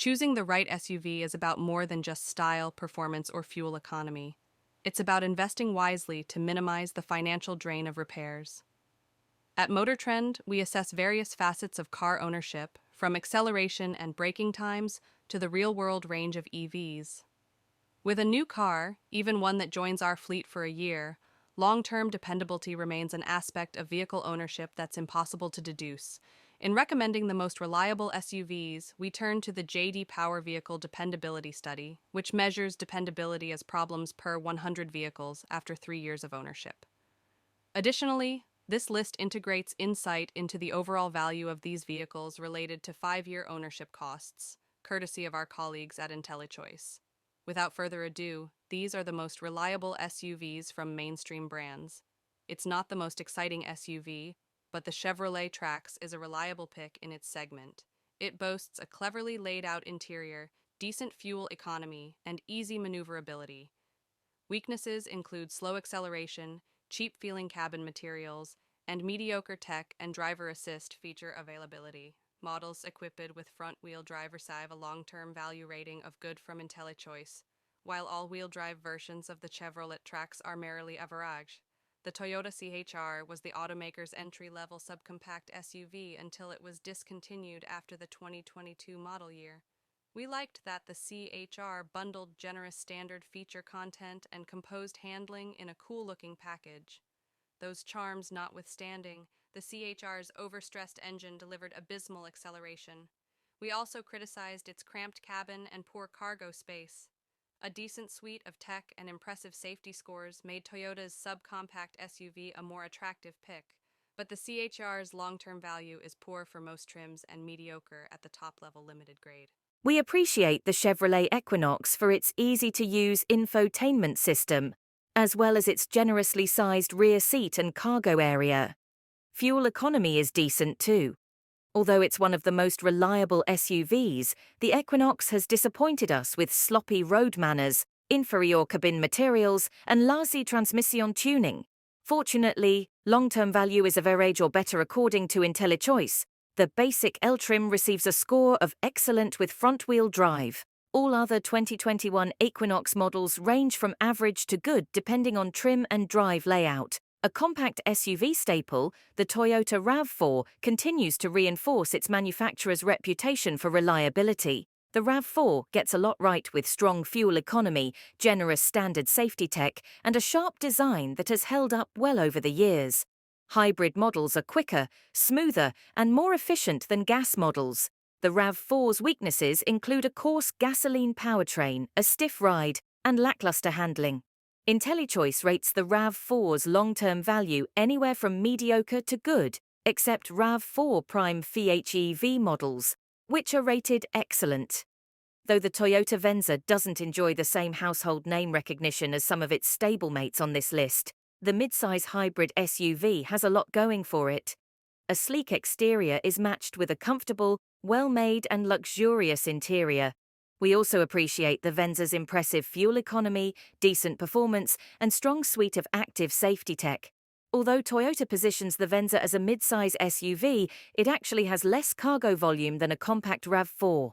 Choosing the right SUV is about more than just style, performance, or fuel economy. It's about investing wisely to minimize the financial drain of repairs. At MotorTrend, we assess various facets of car ownership, from acceleration and braking times to the real-world range of EVs. With a new car, even one that joins our fleet for a year, long-term dependability remains an aspect of vehicle ownership that's impossible to deduce. In recommending the most reliable SUVs, we turn to the J.D. Power Vehicle Dependability Study, which measures dependability as problems per 100 vehicles after 3 years of ownership. Additionally, this list integrates insight into the overall value of these vehicles related to 5-year ownership costs, courtesy of our colleagues at IntelliChoice. Without further ado, these are the most reliable SUVs from mainstream brands. It's not the most exciting SUV, but the Chevrolet Trax is a reliable pick in its segment. It boasts a cleverly laid out interior, decent fuel economy, and easy maneuverability. Weaknesses include slow acceleration, cheap-feeling cabin materials, and mediocre tech and driver assist feature availability. Models equipped with front-wheel drive receive a long-term value rating of good from IntelliChoice, while all-wheel drive versions of the Chevrolet Trax are merely average. The Toyota CHR was the automaker's entry-level subcompact SUV until it was discontinued after the 2022 model year. We liked that the CHR bundled generous standard feature content and composed handling in a cool-looking package. Those charms notwithstanding, the CHR's overstressed engine delivered abysmal acceleration. We also criticized its cramped cabin and poor cargo space. A decent suite of tech and impressive safety scores made Toyota's subcompact SUV a more attractive pick, but the CHR's long-term value is poor for most trims and mediocre at the top-level limited grade. We appreciate the Chevrolet Equinox for its easy-to-use infotainment system, as well as its generously sized rear seat and cargo area. Fuel economy is decent too. Although it's one of the most reliable SUVs, the Equinox has disappointed us with sloppy road manners, inferior cabin materials, and lousy transmission tuning. Fortunately, long-term value is average or better according to IntelliChoice. The basic L trim receives a score of excellent with front-wheel drive. All other 2021 Equinox models range from average to good depending on trim and drive layout. A compact SUV staple, the Toyota RAV4 continues to reinforce its manufacturer's reputation for reliability. The RAV4 gets a lot right with strong fuel economy, generous standard safety tech, and a sharp design that has held up well over the years. Hybrid models are quicker, smoother, and more efficient than gas models. The RAV4's weaknesses include a coarse gasoline powertrain, a stiff ride, and lackluster handling. IntelliChoice rates the RAV4's long-term value anywhere from mediocre to good, except RAV4 Prime PHEV models, which are rated excellent. Though the Toyota Venza doesn't enjoy the same household name recognition as some of its stablemates on this list, the midsize hybrid SUV has a lot going for it. A sleek exterior is matched with a comfortable, well-made and luxurious interior. We also appreciate the Venza's impressive fuel economy, decent performance, and strong suite of active safety tech. Although Toyota positions the Venza as a mid-size SUV, it actually has less cargo volume than a compact RAV4.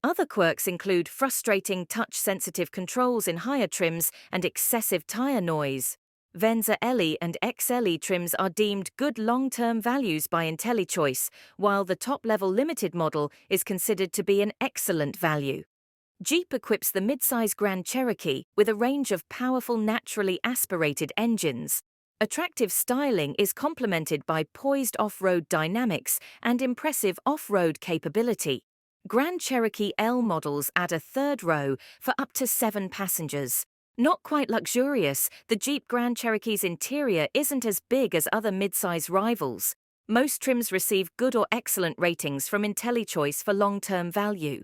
Other quirks include frustrating touch-sensitive controls in higher trims and excessive tire noise. Venza LE and XLE trims are deemed good long-term values by IntelliChoice, while the top-level limited model is considered to be an excellent value. Jeep equips the midsize Grand Cherokee with a range of powerful naturally aspirated engines. Attractive styling is complemented by poised off-road dynamics and impressive off-road capability. Grand Cherokee L models add a third row for up to 7 passengers. Not quite luxurious, the Jeep Grand Cherokee's interior isn't as big as other midsize rivals. Most trims receive good or excellent ratings from IntelliChoice for long-term value.